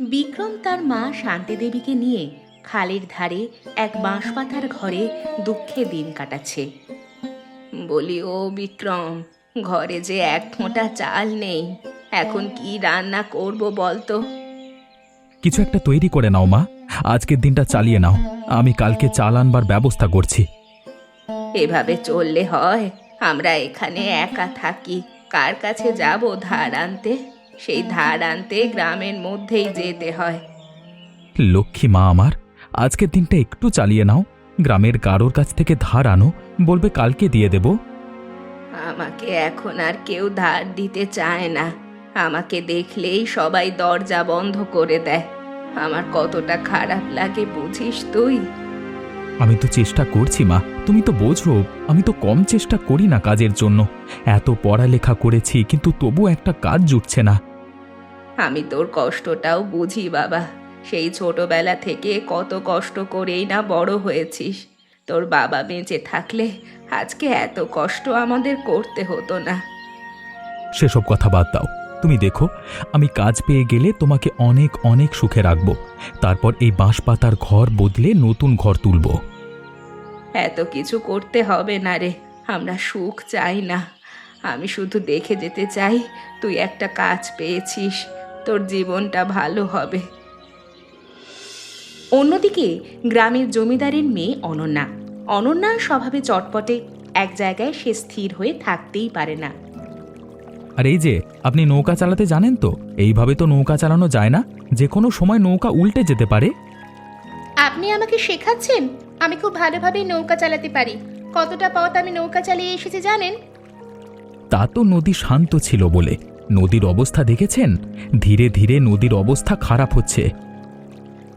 বিক্রম তার মা শান্তি দেবীকে নিয়ে খালের ধারে এক বাঁশপাতার ঘরে দুঃখে দিন কাটাচ্ছে। বলি, ও বিক্রম, ঘরে যে এক ফোঁটা চাল নেই, এখন কি রান্না করব বলতো? কিছু একটা তৈরি করে নাও মা, আজকের দিনটা চালিয়ে নাও। আমি কালকে চাল আনবার ব্যবস্থা করছি। এভাবে চললে হয়? আমরা এখানে একা থাকি, কার কাছে যাব ধার আনতে? সেই ধার আনতে গ্রামের মধ্যেই যেতে হয়। লক্ষ্মী মা আমার, আজকের দিনটা একটু চালিয়ে নাও। গ্রামের কারোর কাছ থেকে ধার আনো, বলবে কালকে দিয়ে দেব। আমাকে এখন আর কেউ ধার দিতে চায় না। আমাকে দেখলেই সবাই দরজা বন্ধ করে দেয়। আমার কতটা খারাপ লাগে বুঝিস তুই? আমি তো চেষ্টা করছি মা, তুমি তো বোঝো আমি তো কম চেষ্টা করি না কাজের জন্য। এত পড়ালেখা করেছি কিন্তু তবু একটা কাজ জুটছে না। আমি তোর কষ্টটাও বুঝি বাবা। সেই ছোটবেলা থেকে কত কষ্ট করেই না বড় হয়েছিস। তোর বাবা বেঁচে থাকলে আজকে এত কষ্ট আমাদের করতে হতো না। সেসব কথা বাদ দাও। তুমি দেখো, আমি কাজ পেয়ে গেলে তোমাকে অনেক অনেক সুখে রাখবো। তারপর এই বাঁশপাতার ঘর বদলে নতুন ঘর তুলব। এত কিছু করতে হবে না রে, আমরা সুখ চাই না। আমি শুধু দেখে যেতে চাই তুই একটা কাজ পেয়েছিস, তোর জীবনটা ভালো হবে। অন্যদিকে গ্রামের জমিদারের মেয়ে অনন্যা। অনন্যার স্বভাবে চটপটে, এক জায়গায় সে স্থির হয়ে থাকতেই পারে না। আর এই যে, আপনি নৌকা চালাতে জানেন তো? এইভাবে তো নৌকা চালানো যায় না, যে কোনো সময় নৌকা উল্টে যেতে পারে। আপনি আমাকে শেখাচ্ছেন? আমি খুব ভালোভাবেই নৌকা চালাতে পারি। কতটা পথ আমি নৌকা চালিয়ে এসেছি জানেন? তা তো নদী শান্ত ছিল বলে। নদীর অবস্থা দেখেছেন? ধীরে ধীরে নদীর অবস্থা খারাপ হচ্ছে।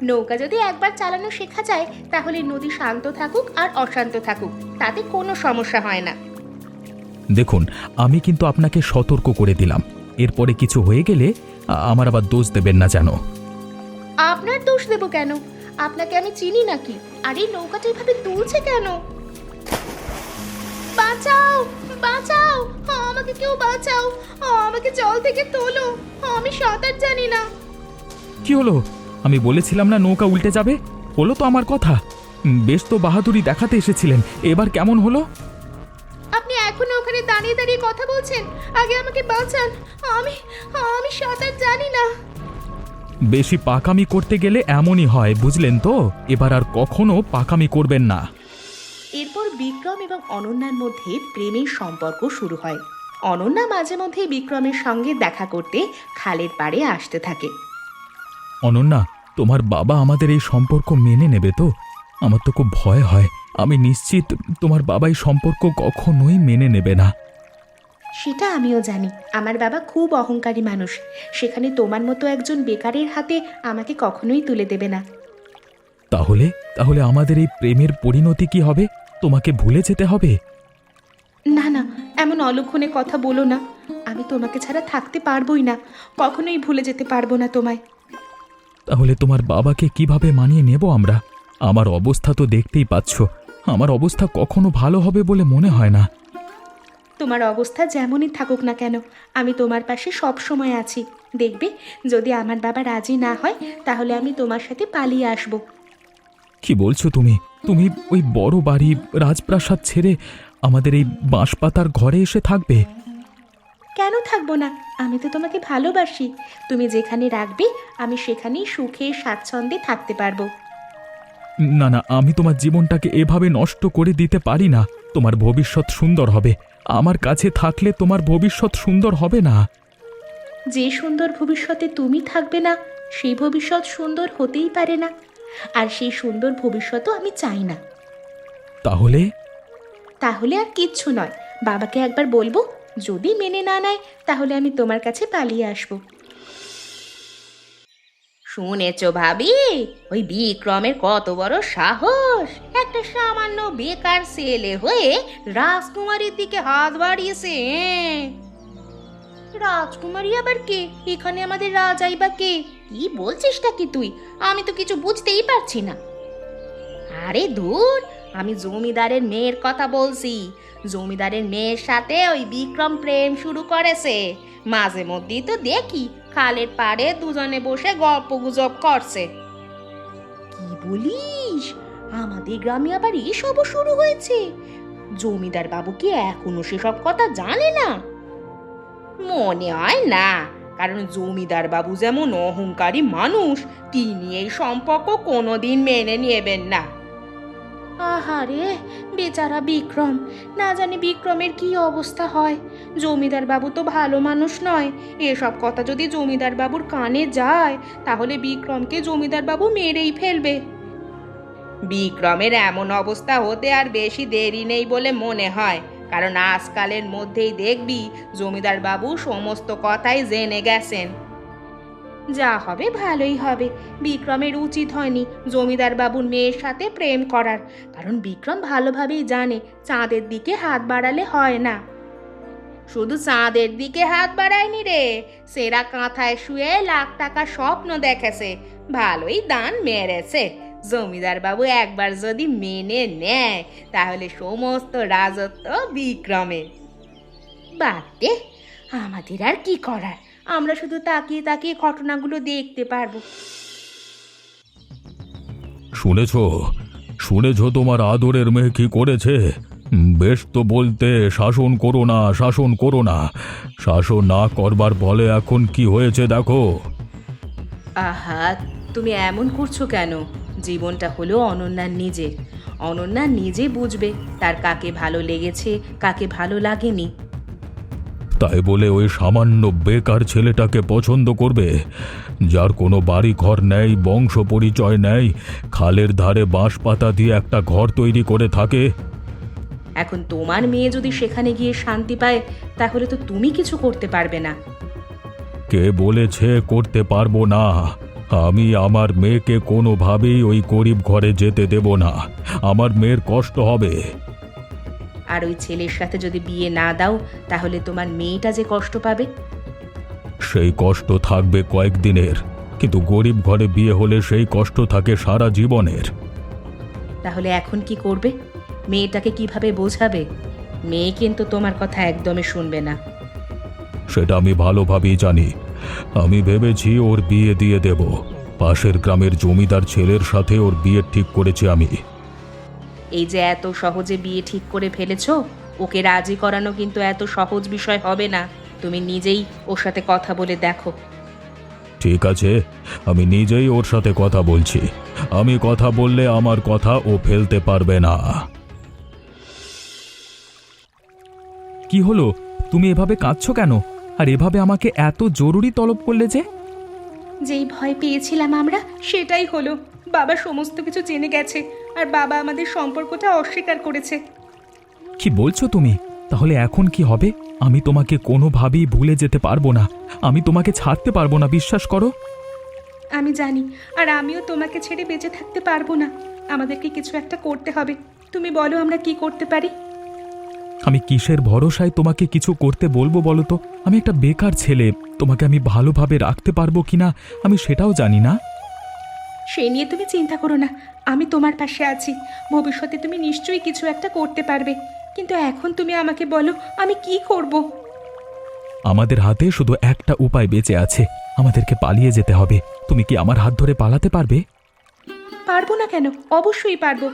নৌকা যদি একবার চালানো শেখা যায় তাহলে নদী শান্ত থাকুক আর অশান্ত থাকুক, তাতে কোনো সমস্যা হয় না। দেখুন, আমি কিন্তু আপনাকে সতর্ক করে দিলাম। এরপরে কিছু হয়ে গেলে আমার আবার দোষ দেবেন না যেন। আপনার দোষ দেব কেন? আপনাকে আমি চিনি নাকি? আর এই নৌকাটা এভাবে দুলছে কেন? বাঁচাও, বাঁচাও, আমাকে কেউ বাঁচাও, আমাকে জল থেকে তোলো, আমি সাঁতার জানি না। কি হলো? আমি বলেছিলাম না নৌকা উল্টে যাবে? হলো তো আমার কথা। বেশ তো বাহাদুরি দেখাতে এসেছিলেন, এবার কেমন হলো? আপনি এখনো ওখানে দাঁড়িয়ে দাঁড়িয়ে কথা বলছেন? আগে আমাকে বাঁচান, আমি আমি সাঁতার জানি না। বেশি পাকামি করতে গেলে এমনই হয়, বুঝলেন তো? এবার আর কখনো পাকামি করবেন না। এরপর বিক্রম এবং অনন্যার মধ্যে প্রেমের সম্পর্ক শুরু হয়। অনন্যা মাঝে মধ্যে বিক্রমের সঙ্গে দেখা করতে খালের পাড়ে আসতে থাকে। অনন্যা, তোমার বাবা আমাদের এই সম্পর্ক মেনে নেবে তো? আমার তো খুব ভয় হয়। আমি নিশ্চিত তোমার বাবা এই সম্পর্ক কখনোই মেনে নেবে না। সেটা আমিও জানি। আমার বাবা খুব অহংকারী মানুষ। সেখানে তোমার মতো একজন বেকারের হাতে আমাকে কখনোই তুলে দেবে না। তাহলে তাহলে আমাদের এই প্রেমের পরিণতি কি হবে? তোমাকে ভুলে যেতে হবে? না না, এমন অলক্ষণে কথা বলো না। আমি তোমাকে ছাড়া থাকতে পারবোই না, কখনোই ভুলে যেতে পারবো না তোমায়। তাহলে তোমার বাবাকে কিভাবে মানিয়ে নেব আমরা? আমার অবস্থা তো দেখতেই পাচ্ছ। আমার অবস্থা কখনো ভালো হবে বলে মনে হয় না। তোমার অবস্থা যেমনই থাকুক না কেন, আমি তোমার পাশে সব সময় আছি। দেখবে, যদি আমার বাবা রাজি না হয় তাহলে আমি তোমার সাথে পালিয়ে আসব। কি বলছো তুমি? তুমি ওই বড় বাড়ি, রাজপ্রাসাদ ছেড়ে আমাদের এই বাঁশপাতার ঘরে এসে থাকবে? কেন থাকবো না? আমি তো তোমাকে ভালোবাসি। তুমি যেখানে রাখবে আমি সেখানেই সুখে স্বাচ্ছন্দ্যে থাকতে পারবো। না না, আমি তোমার জীবনটাকে এভাবে নষ্ট করে দিতে পারি না। তোমার ভবিষ্যৎ সুন্দর হবে। আমার কাছে থাকলে তোমার ভবিষ্যৎ সুন্দর হবে না। যে সুন্দর ভবিষ্যতে তুমি থাকবে না, সেই ভবিষ্যৎ সুন্দর হতেই পারে না। আর সেই সুন্দর ভবিষ্যতও আমি চাই না। তাহলে? তাহলে আর কিচ্ছু নয়। বাবাকে একবার বলবো, যদি মেনে না নেয় তাহলে আমি তোমার কাছে পালিয়ে আসবো। শুনেছো ভাবি, ওই বিক্রমের কত বড় সাহস! একটা সামান্য বেকার ছেলে হয়ে রাজকুমারীর দিকে হাত বাড়িয়েছে। রাজকুমারী আবার কে? এখানে আমাদের রাজাই বা কে? কি বলছিসটা কি তুই? আমি তো কিছু বুঝতেই পারছি না। আরে ধুর, আমি জমিদারের মেয়ের কথা বলছি। জমিদারের মেয়ের সাথে ওই বিক্রম প্রেম শুরু করেছে। মাঝে মধ্যেই তো দেখি খালের পাড়ে দুজনে বসে গল্প গুজব করছে। কি বলিস? আমাদের গ্রামে আবার এসবও শুরু হয়েছে? জমিদার বাবু কি এখনো সেসব কথা জানে না? মনে হয় না, কারণ জমিদার বাবু যেমন অহংকারী মানুষ, তিনি এই সম্পর্ক কোনোদিন মেনে নেবেন না। আহারে বেচারা বিক্রম, না জানি বিক্রমের কি অবস্থা হয়। জমিদার বাবু তো ভালো মানুষ নয়। এসব কথা যদি জমিদার বাবুর কানে যায়, তাহলে বিক্রমকে জমিদার বাবু মেরেই ফেলবে। বিক্রমের এমন অবস্থা হতে আর বেশি দেরি নেই বলে মনে হয়, কারণ আজকালের মধ্যেই দেখবি জমিদার বাবু সমস্ত কথাই জেনে গেছেন। যা হবে ভালোই হবে। বিক্রমের উচিত হয়নি জমিদার বাবুর মেয়ের সাথে প্রেম করার, কারণ বিক্রম ভালোভাবেই জানে চাঁদের দিকে হাত বাড়ালে হয় না। শুধু চাঁদের দিকে হাত বাড়ায়নি রে, সেরা কাঁথায় শুয়ে লাখ টাকার স্বপ্ন দেখেছে। ভালোই দান মেরেছে। জমিদার বাবু একবার যদি মেনে নেয়, তাহলে সমস্ত রাজত্ব বিক্রমের। বাদ দে, আমাদের আর কি করার? আমরা শুধু তাকিয়ে তাকিয়ে ঘটনাগুলো দেখতে পারবো। শুনেছ শুনেছ তোমার আদরের মেয়ে কি করেছে? বেশ তো বলতে, শাসন করো না, শাসন করো না। শাসন না করবার বলে এখন কি হয়েছে দেখো। আহা, তুমি এমন করছো কেন? জীবনটা হলো অনন্যার নিজের। অনন্যা নিজে বুঝবে তার কাকে ভালো লেগেছে, কাকে ভালো লাগেনি। তাই বলে ওই সামান্য বেকার ছেলেটাকে পছন্দ করবে, যার কোনো বাড়ি ঘর নেই, বংশ পরিচয় নেই, খালের ধারে বাঁশ পাতা দিয়ে একটা ঘর তৈরি করে থাকে? এখন তোমার মেয়ে যদি সেখানে গিয়ে শান্তি পায়, তাহলে তো তুমি কিছু করতে পারবে না। কে বলেছে করতে পারবো না? আমি আমার মেয়েকে কোনোভাবেই ওই গরিব ঘরে যেতে দেব না। আমার মেয়ের কষ্ট হবে। আর ওই ছেলের সাথে যদি বিয়ে না দাও, তাহলে তোমার মেয়েটা যে কষ্ট পাবে। সেই কষ্ট থাকবে কয়েকদিনের, কিন্তু গরিব ঘরে বিয়ে হলে সেই কষ্ট থাকে সারা জীবনের। তাহলে এখন কি করবে? মেয়েটাকে কিভাবে বোঝাবে? মেয়ে কিন্তু তোমার কথা একদমই শুনবে না। সেটা আমি ভালোভাবেই জানি। আমি ভেবেছি ওর বিয়ে দিয়ে দেব। পাশের গ্রামের জমিদার ছেলের সাথে ওর বিয়ে ঠিক করেছি আমি। এই যে এত সহজে বিয়ে ঠিক করে ফেলেছো, ওকে রাজি করানো কিন্তু এত সহজ বিষয় হবে না। তুমি নিজেই ওর সাথে কথা বলে দেখো। ঠিক আছে, আমি নিজেই ওর সাথে কথা বলছি। আমি কথা বললে আমার কথা ও ফেলতে পারবে না। কি হলো? তুমি এভাবে কাঁদছো কেন? আর এভাবে আমাকে এত জরুরি তলব করলে যে? যেই ভয় পেয়েছিলাম আমরা, সেটাই হলো। বাবা সমস্ত কিছু জেনে গেছে, আর বাবা আমাদের সম্পর্কটা অস্বীকার করেছে। কি বলছো তুমি? তাহলে এখন কি হবে? আমি তোমাকে কোনোভাবেই ভুলে যেতে পারবো না। আমি তোমাকে ছাড়তে পারবো না, বিশ্বাস করো। আমি জানি, আর আমিও তোমাকে ছেড়ে বেঁচে থাকতে পারবো না। আমাদেরকে কিছু একটা করতে হবে। তুমি বলো আমরা কি করতে পারি? আমি কিসের ভরসায় তোমাকে কিছু করতে বলবো বলো তো? আমি একটা বেকার ছেলে, তোমাকে আমি ভালোভাবে রাখতে পারবো কিনা আমি সেটাও জানি না। সে নিয়ে তুমি চিন্তা করো না, আমি তোমার পাশে আছি। ভবিষ্যতে তুমি নিশ্চয়ই কিছু একটা করতে পারবে, কিন্তু এখন তুমি আমাকে বলো আমি কি করব। আমাদের হাতে শুধু একটা উপায় বেঁচে আছে, আমাদেরকে পালিয়ে যেতে হবে। তুমি কি আমার হাত ধরে পালাতে পারবে? পারবো না কেন? অবশ্যই পারবো।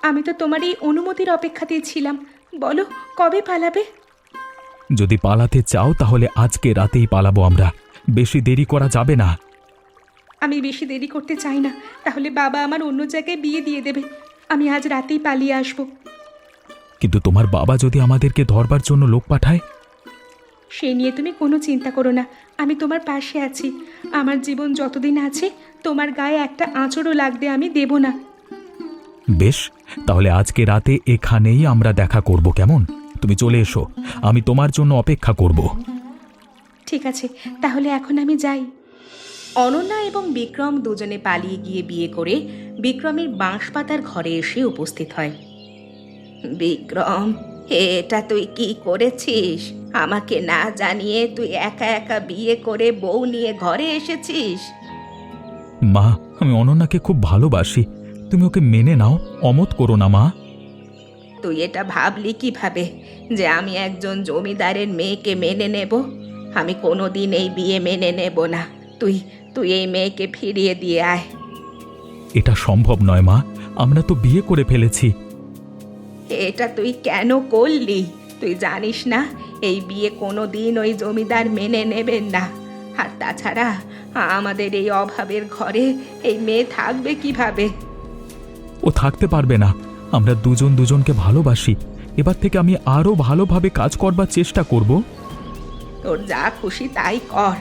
আমি তো তোমার এই অনুমতির অপেক্ষাতেই ছিলাম। বলো কবে পালাবে? যদি পালাতে চাও তাহলে আজকে রাতেই পালাবো আমরা। বেশি দেরি করা যাবে না। আমি বেশি দেরি করতে চাই না, তাহলে বাবা আমার অন্য জায়গায় বিয়ে দিয়ে দেবে। আমি আজ রাতেই পালিয়ে আসবো। কিন্তু তোমার বাবা যদি আমাদেরকে ধরবার জন্য লোক পাঠায়? সে নিয়ে তুমি কোনো চিন্তা করো না, আমি তোমার পাশে আছি। আমার জীবন যতদিন আছে, তোমার গায়ে একটা আঁচড়ও লাগতে আমি দেব না। বেশ, তাহলে আজকে রাতে এখানেই আমরা দেখা করব, কেমন? তুমি চলে এসো, আমি তোমার জন্য অপেক্ষা করব। ঠিক আছে, তাহলে এখন আমি যাই। অনন্যা এবং বিক্রম দুজনে পালিয়ে গিয়ে বিয়ে করে বিক্রমের বাঁশপাতার ঘরে এসে উপস্থিত হয়। বিক্রম, এটা তুই কি করেছিস? আমাকে না জানিয়ে তুই একা একা বিয়ে করে বউ নিয়ে ঘরে এসেছিস? মা, আমি অনন্যাকে খুব ভালোবাসি। তুমি ওকে মেনে নাও, অমত করো না মা। তুই এটা ভাবলি কিভাবে যে আমি একজন জমিদারের মেয়েকে মেনে নেব? আমি কোনোদিন এই বিয়ে মেনে নেব না। তুই তুই এই মেয়েকে ফিরিয়ে দিয়ে আয়। এটা সম্ভব নয় মা, আমরা তো বিয়ে করে ফেলেছি। এটা তুই কেন করলি? তুই জানিস না এই বিয়ে কোনোদিন ওই জমিদার মেনে নেবেন না। আর তাছাড়া আমাদের এই অভাবের ঘরে এই মেয়ে থাকবে কিভাবে? ও থাকতে পারবে না। আমরা দুজন দুজনকে ভালোবাসি। এবার থেকে আমি আরো ভালোভাবে কাজ করবার চেষ্টা করব। তোর যা খুশি তাই কর।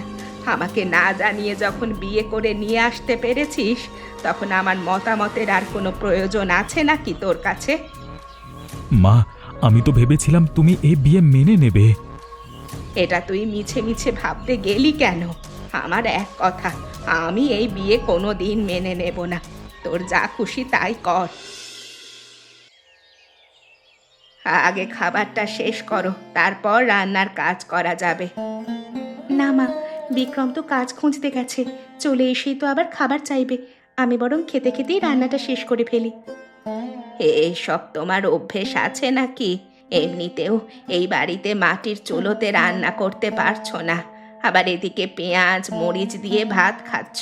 আমাকে না জানিয়ে যখন বিয়ে করে নিয়ে আসতে পেরেছিস, তখন আমার মতামতের আর কোনো প্রয়োজন আছে নাকি তোর কাছে? মা, আমি তো ভেবেছিলাম তুমি এই বিয়ে মেনে নেবে। এটা তুই মিছে মিছে ভাবতে গেলি কেন? আমার এক কথা, আমি এই বিয়ে কোনো দিন মেনে নেব না। তোর যা খুশি তাই কর। আগে খাবারটা শেষ করো, তারপর রান্নার কাজ করা যাবে। না মা, বিক্রম তো কাজ খুঁজতে গেছে, চলে এসেই তো আবার খাবার চাইবে। আমি বরং খেতে খেতেই রান্নাটা শেষ করে ফেলি। এইসব তোমার অভ্যেস আছে নাকি? এমনিতেও এই বাড়িতে মাটির চুলোতে রান্না করতে পারছো না, আবার এদিকে পেঁয়াজ মরিচ দিয়ে ভাত খাচ্ছ।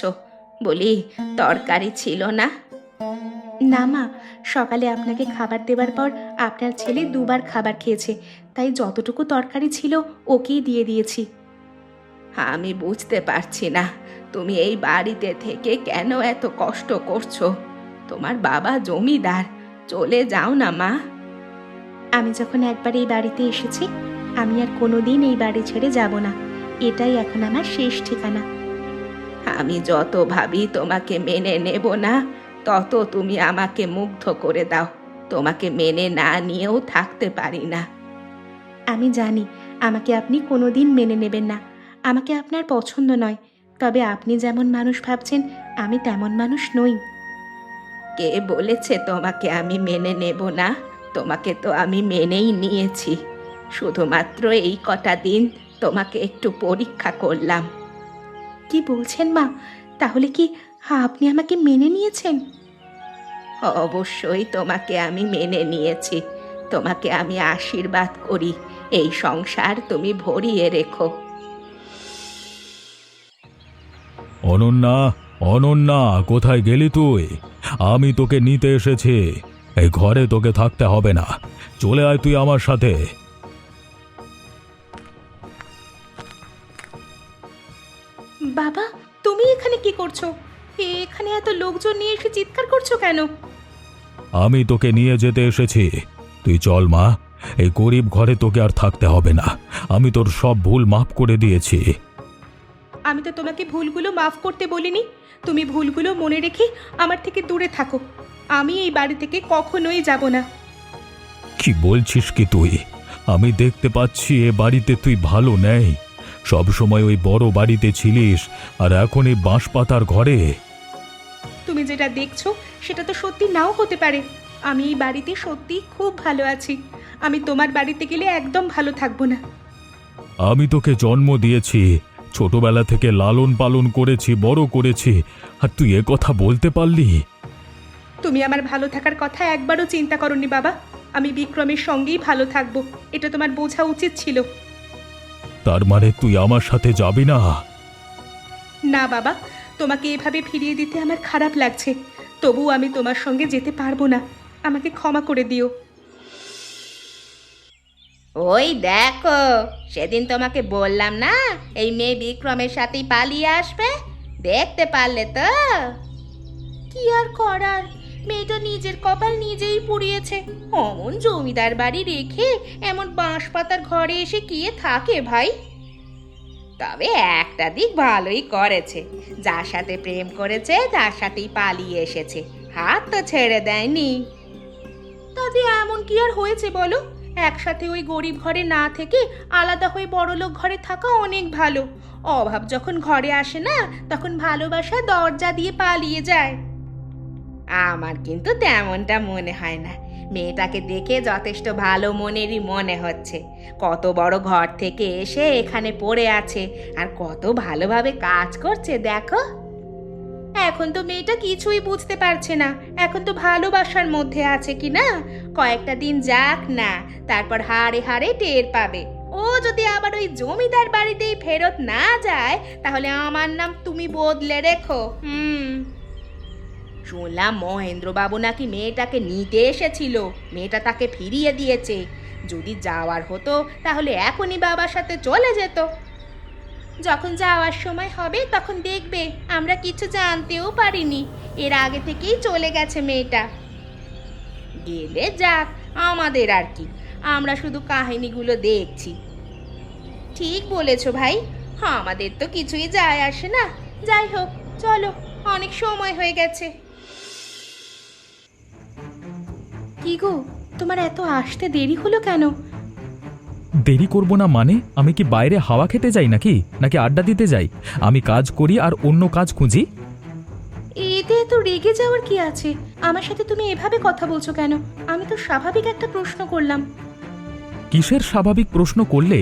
বলি, তরকারি ছিল না? না মা, সকালে আপনাকে খাবার দেবার পর আপনার ছেলে দুবার খাবার খেয়েছে, তাই যতটুকু তরকারি ছিল ওকেই দিয়ে দিয়েছি। আমি বুঝতে পারছি না তুমি এই বাড়িতে থেকে কেন এত কষ্ট করছো। তোমার বাবা জমিদার, চলে যাও না মা। আমি যখন একবার এই বাড়িতে এসেছি, আমি আর কোনোদিন এই বাড়ি ছেড়ে যাব না। এটাই এখন আমার শেষ ঠিকানা। আমি যত ভাবি তোমাকে মেনে নেব না, তত তুমি আমাকে মুগ্ধ করে দাও। তোমাকে মেনে না নিয়েও থাকতে পারি না। আমি জানি আমাকে আপনি কোনোদিন মেনে নেবেন না, আমাকে আপনার পছন্দ নয়। তবে আপনি যেমন মানুষ ভাবছেন, আমি তেমন মানুষ নই। কে বলেছে তোমাকে আমি মেনে নেব না? তোমাকে তো আমি মেনেই নিয়েছি। শুধুমাত্র এই কটা দিন তোমাকে একটু পরীক্ষা করলাম। কি বলছেন মা? তাহলে কি আপনি আমাকে মেনে নিয়েছেন? অবশ্যই তোমাকে আমি মেনে নিয়েছি। তোমাকে আমি আশীর্বাদ করি, এই সংসার তুমি ভরিয়ে রেখো। অনন্যা, অনন্যা, কোথায় গেলি তুই? আমি তোকে নিতে এসেছি। এই ঘরে তোকে থাকতে হবে না, চলে আয় তুই আমার সাথে। বাবা, তুমি এখানে কি করছো? এখানে এত লোকজন নিয়ে এসে চিৎকার করছো কেন? আমি তোকে নিয়ে যেতে এসেছি। তুই চল মা, এই গরিব ঘরে তোকে আর থাকতে হবে না। আমি তোর সব ভুল মাফ করে দিয়েছি। আমি তো তোমাকে ভুলগুলো মাফ করতে বলিনি। তুমি ভুলগুলো মনে রেখে আমার থেকে দূরে থাকো। আমি এই বাড়ি থেকে কখনোই যাব না। কি বলছিস কি তুই? আমি দেখতে পাচ্ছি এ বাড়িতে তুই ভালো নেই। সব সময় ওই বড় বাড়িতে ছিলিস, আর এখন এই বাঁশপাতার ঘরে। তুমি যেটা দেখছো সেটা তো সত্যি নাও হতে পারে। আমি এই বাড়িতে সত্যি খুব ভালো আছি। আমি তোমার বাড়িতে গেলে একদম ভালো থাকবো না। আমি তোকে জন্ম দিয়েছি, ছোটবেলা থেকে লালন পালন করেছি, বড় করেছি, আর তুই এ কথা বলতে পারলি? তুমি আমার ভালো থাকার কথা একবারও চিন্তা করনি বাবা। আমি বিক্রমের সঙ্গেই ভালো থাকবো, এটা তোমার বোঝা উচিত ছিল। তার মানে তুই আমার সাথে যাবি না? না বাবা, তোমাকে এভাবে ফিরিয়ে দিতে আমার খারাপ লাগছে। তবু আমি তোমার সঙ্গে যেতে পারবো না। আমাকে ক্ষমা করে দিও। ওই দেখো, সেদিন তোমাকে বললাম না এই মেয়ে বিক্রমের সাথেই পালিয়ে আসবে? দেখতে পারলে তো? কি আর করার, মেয়েটা নিজের কপাল নিজেই পুড়িয়েছে। অমন জমিদার বাড়ি রেখে এমন বাঁশপাতার ঘরে এসে কি থাকে ভাই? তবে একটা দিক ভালোই করেছে, যার সাথে প্রেম করেছে তার সাথেই পালিয়ে এসেছে, হাত তো ছেড়ে দেয়নি। তাতে এমন কি আর হয়েছে বলো? একসাথে ওই গরিব ঘরে না থেকে আলাদা হয়ে বড়লোক ঘরে থাকা অনেক ভালো। অভাব যখন ঘরে আসে না, তখন ভালোবাসা দরজা দিয়ে পালিয়ে যায়। আমার কিন্তু তেমনটা মনে হয় না। মেয়েটাকে দেখে যথেষ্ট ভালো মনেরই মনে হচ্ছে। কত বড় ঘর থেকে এসে এখানে পড়ে আছে, আর কত ভালোভাবে কাজ করছে দেখো। এখন তো মেয়েটা কিছুই বুঝতে পারছে না, এখন তো ভালোবাসার মধ্যে আছে কি না। কয়েকটা দিন যাক না, তারপর হাড়ে হাড়ে টের পাবে। ও যদি আবার ওই জমিদার বাড়িতেই ফেরত না যায়, তাহলে আমার নাম তুমি বদলে রেখো। শুনলাম মহেন্দ্রবাবু নাকি মেয়েটাকে নিতে এসেছিল, মেয়েটা তাকে ফিরিয়ে দিয়েছে। যদি যাওয়ার হতো তাহলে এখনই বাবার সাথে চলে যেত। যখন যাওয়ার সময় হবে তখন দেখবে আমরা কিছু জানতেও পারিনি, এর আগে থেকেই চলে গেছে মেয়েটা। গেলে যাক, আমাদের আর কি, আমরা শুধু কাহিনীগুলো দেখছি। ঠিক বলেছো ভাই, আমাদের তো কিছুই যায় আসে না। যাই হোক, চলো, অনেক সময় হয়ে গেছে। কি গো, তোমার এত আসতে দেরি হলো কেন? দেরি করব না মানে? আমি কি বাইরে হাওয়া খেতে যাই নাকি নাকি আড্ডা দিতে যাই? আমি কাজ করি আর অন্য কাজ খুঁজি। এতে তো রেগে যাওয়ার কি আছে? আমার সাথে তুমি এভাবে কথা বলছো কেন? আমি তো স্বাভাবিক একটা প্রশ্ন করলাম। কিসের স্বাভাবিক প্রশ্ন করলে?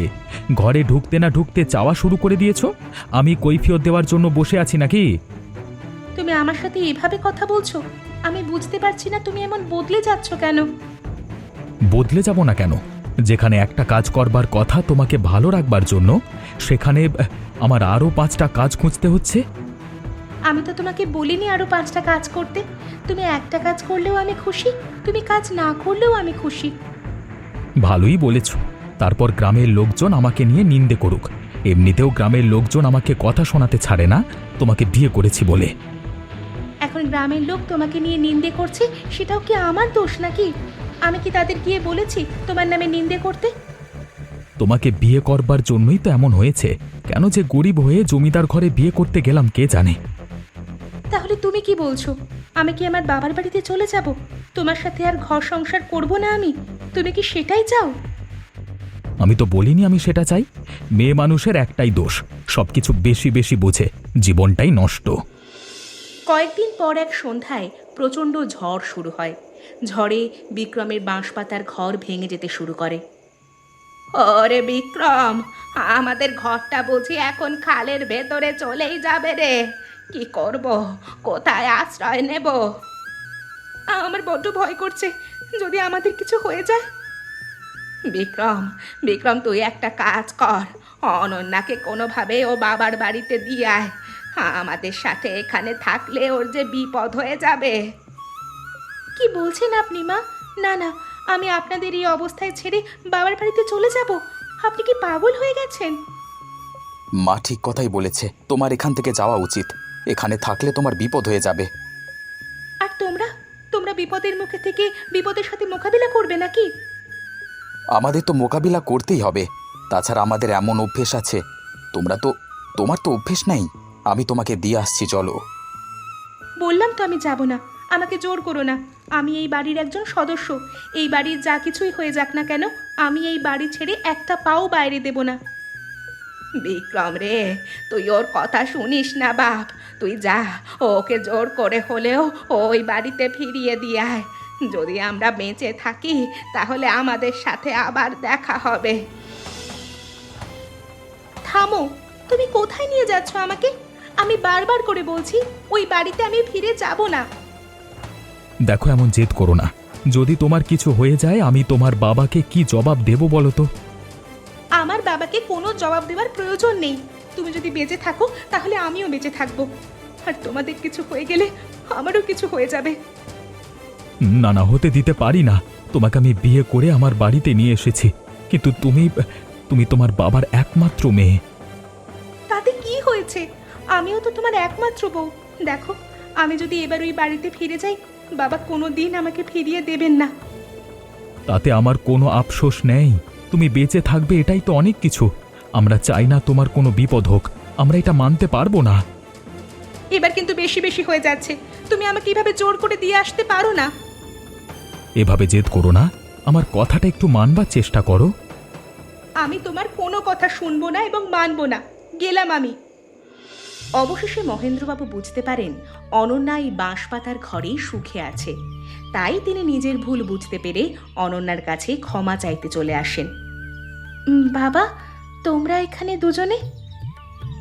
ঘরে ঢুকতে না ঢুকতে চাওয়া শুরু করে দিয়েছো। আমি কৈফিয়ত দেওয়ার জন্য বসে আছি নাকি? তুমি আমার সাথে এভাবে কথা বলছো, আমি বুঝতে পারছি না তুমি এমন বদলে যাচ্ছ কেন। বদলে যাব না কেন? যেখানে একটা কাজ করবার কথা তোমাকে ভালো রাখবার জন্য, সেখানে আমার আরও 5টা কাজ খুঁজতে হচ্ছে। আমি তো তোমাকে বলিনি আরো 5টা কাজ করতে। তুমি একটা কাজ করলেও আমি খুশি, তুমি কাজ না করলেও আমি খুশি। ভালোই বলেছ। তারপর গ্রামের লোকজন আমাকে নিয়ে নিন্দে করুক। এমনিতেও গ্রামের লোকজন আমাকে কথা শোনাতে ছাড়ে না, তোমাকে বিয়ে করেছি বলে। এখন গ্রামের লোক তোমাকে নিয়ে নিন্দে করছে, সেটাও কি আমার দোষ নাকি? আমি কি তাদের গিয়ে বলেছি তোমার নামে নিন্দে করতে? তোমাকে বিয়ে করবার জন্যই তো এমন হয়েছে। কেন যে গরিব হয়ে জমিদার ঘরে বিয়ে করতে গেলাম কে জানে। তাহলে তুমি কি বলছো? আমি কি আমার বাবার বাড়িতে চলে যাব? তোমার সাথে আর ঘর সংসার করব না আমি? তুমি কি সেটাই চাও? আমি তো বলিনি আমি সেটা চাই। মেয়ে মানুষের একটাই দোষ, সবকিছু বেশি বেশি বোঝে, জীবনটাই নষ্ট। কয়েকদিন পর এক সন্ধ্যায় প্রচণ্ড ঝড় শুরু হয়। ঝড়ে বিক্রমের বাঁশপাতার ঘর ভেঙে যেতে শুরু করে। ওরে বিক্রম, আমাদের ঘরটা বুঝি এখন খালের ভেতরে চলেই যাবে রে? কি করব, কোথায় আশ্রয় নেব? আমার বড্ড ভয় করছে, যদি আমাদের কিছু হয়ে যায়। বিক্রম, বিক্রম, তুই একটা কাজ কর, অনন্যাকে কোনোভাবে ও বাবার বাড়িতে দিয়ে আয়। আমাদের সাথে এখানে থাকলে ওর যে বিপদ হয়ে যাবে। কি বলছেন আপনি মা? না না, আমি আপনাদের এই অবস্থায় ছেড়ে বাবার বাড়িতে চলে যাব? আপনি কি পাগল হয়ে গেছেন? মা ঠিক কথাই বলেছে, তোমার এখান থেকে যাওয়া উচিত। এখানে থাকলে তোমার বিপদ হয়ে যাবে। আর তোমরা তোমরা বিপদের মুখে থেকে বিপদের সাথে মোকাবিলা করবে নাকি? আমাদের তো মোকাবিলা করতেই হবে, তাছাড়া আমাদের এমন অভ্যেস আছে। তোমার তো অভ্যেস নাই। আমি তোমাকে দিয়ে আসছি, চলো। বললাম তো আমি যাব না, আমাকে জোর করো না। আমি এই বাড়ির একজন সদস্য, এই বাড়ির যা কিছুই হয়ে যাক না কেন, আমি এই বাড়ি ছেড়ে একটা পাও বাইরে দেব না। বিক্রম রে, তুই ওর কথা শুনিস না বাপ। তুই যা, ওকে জোর করে হলেও ওই বাড়িতে ফিরিয়ে দিয়ে আয়। যদি আমরা বেঁচে থাকি তাহলে আমাদের সাথে আবার দেখা হবে। থামো, তুমি কোথায় নিয়ে যাচ্ছ আমাকে? আমি বারবার করে বলছি ওই বাড়িতে আমি ফিরে যাব না। দেখো, এমন জেদ করো না। যদি তোমার কিছু হয়ে যায় আমি তোমার বাবাকে কি জবাব দেব বলো তো? আমার বাবাকে কোনো জবাব দেওয়ার প্রয়োজন নেই। তুমি যদি বেঁচে থাকো তাহলে আমিও বেঁচে থাকবো, আর তোমাদের কিছু হয়ে গেলে আমারও কিছু হয়ে যাবে। না না, হতে দিতে পারি না। তোমাকে আমি বিয়ে করে আমার বাড়িতে নিয়ে এসেছি, কিন্তু তুমি তোমার বাবার একমাত্র মেয়ে। তাতে কি হয়েছে? আমিও তো তোমার একমাত্র বউ। দেখো, আমি যদি এবার ওই বাড়িতে ফিরে যাই, বাবা কোনো দিন আমাকে ফিরিয়ে দেবেন না। তাতে আমার কোনো আফসোস নেই। তুমি বেঁচে থাকবে, এটাই তো অনেক কিছু। আমরা চাই না তোমার কোনো বিপদ হোক, আমরা এটা মানতে পারবো না। এবার কিন্তু বেশি বেশি হয়ে যাচ্ছে। তুমি আমাকে এইভাবে জোর করে দিয়ে আসতে পারো না। এভাবে জেদ করো না, আমার কথাটা একটু মানবার চেষ্টা করো। আমি তোমার কোনো কথা শুনবো না এবং মানবো না। গেলাম আমি। অবশেষে মহেন্দ্রবাবু বুঝতে পারেন অনন্যা এই বাঁশপাতার ঘরেই সুখে আছে। তাই তিনি নিজের ভুল বুঝতে পেরে অনন্যার কাছে ক্ষমা চাইতে চলে আসেন। বাবা, তোমরা এখানে দুজনে?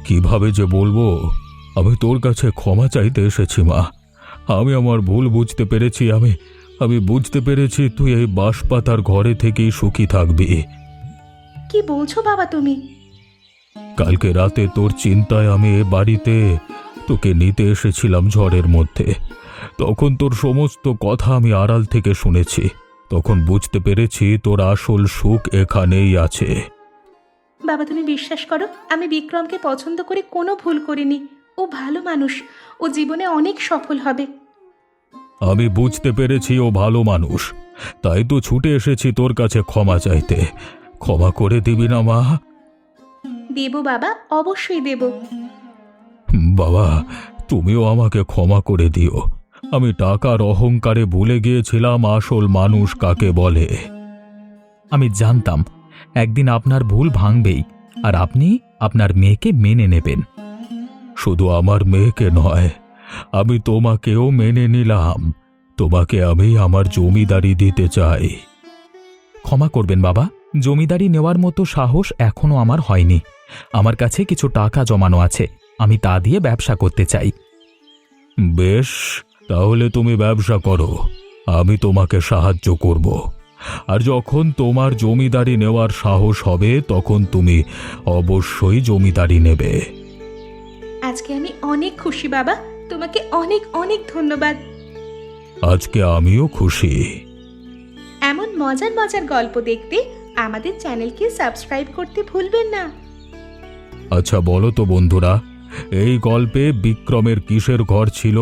কিভাবে যে বলবো, আমি তোর কাছে ক্ষমা চাইতে এসেছি মা। আমি আমার ভুল বুঝতে পেরেছি। আমি বুঝতে পেরেছি তুই এই বাঁশপাতার ঘরে থেকেই সুখী থাকবি। কি বলছো বাবা তুমি? কালকে রাতে তোর চিন্তায় আমি এ বাড়িতে তোকে নিতে এসেছিলাম ঝড়ের মধ্যে। তখন তোর সমস্ত কথা আমি আড়াল থেকে শুনেছি। তখন বুঝতে পেরেছি তোর আসল সুখ এখানেই আছে। বাবা তুমি বিশ্বাস করো, আমি বিক্রমকে পছন্দ করে কোনো ভুল করিনি। ও ভালো মানুষ, ও জীবনে অনেক সফল হবে। আমি বুঝতে পেরেছি ও ভালো মানুষ, তাই তো ছুটে এসেছি তোর কাছে ক্ষমা চাইতে। ক্ষমা করে দিবি না মা? দেব বাবা, অবশ্যই দেব। বাবা, তুমিও আমাকে ক্ষমা করে দিও। আমি টাকার অহংকারে ভুলে গিয়েছিলাম আসল মানুষ কাকে বলে। আমি জানতাম একদিন আপনার ভুল ভাঙবেই, আর আপনি আপনার মেয়েকে মেনে নেবেন। শুধু আমার মেয়েকে নয়, আমি তোমাকেও মেনে নিলাম। তোমাকে আমি আমার জমিদারি দিতে চাই। ক্ষমা করবেন বাবা, জমিদারি নেওয়ার মতো সাহস এখনো আমার হয়নি। আমার কাছে কিছু টাকা জমানো আছে, আমি তা দিয়ে ব্যবসা করতে চাই। বেশ, তাহলে তুমি ব্যবসা করো, আমি তোমাকে সাহায্য করব। আর যখন তোমার জমিদারি নেওয়ার সাহস হবে তখন তুমি অবশ্যই জমিদারি নেবে। আজকে আমি অনেক খুশি বাবা, তোমাকে অনেক অনেক ধন্যবাদ। আজকে আমিও খুশি। এমন মজার মজার গল্প দেখতে আমাদের চ্যানেলকে সাবস্ক্রাইব করতে ভুলবেন না। আচ্ছা বলো তো বন্ধুরা, এই গল্পে বিক্রমের কিসের ঘর ছিল?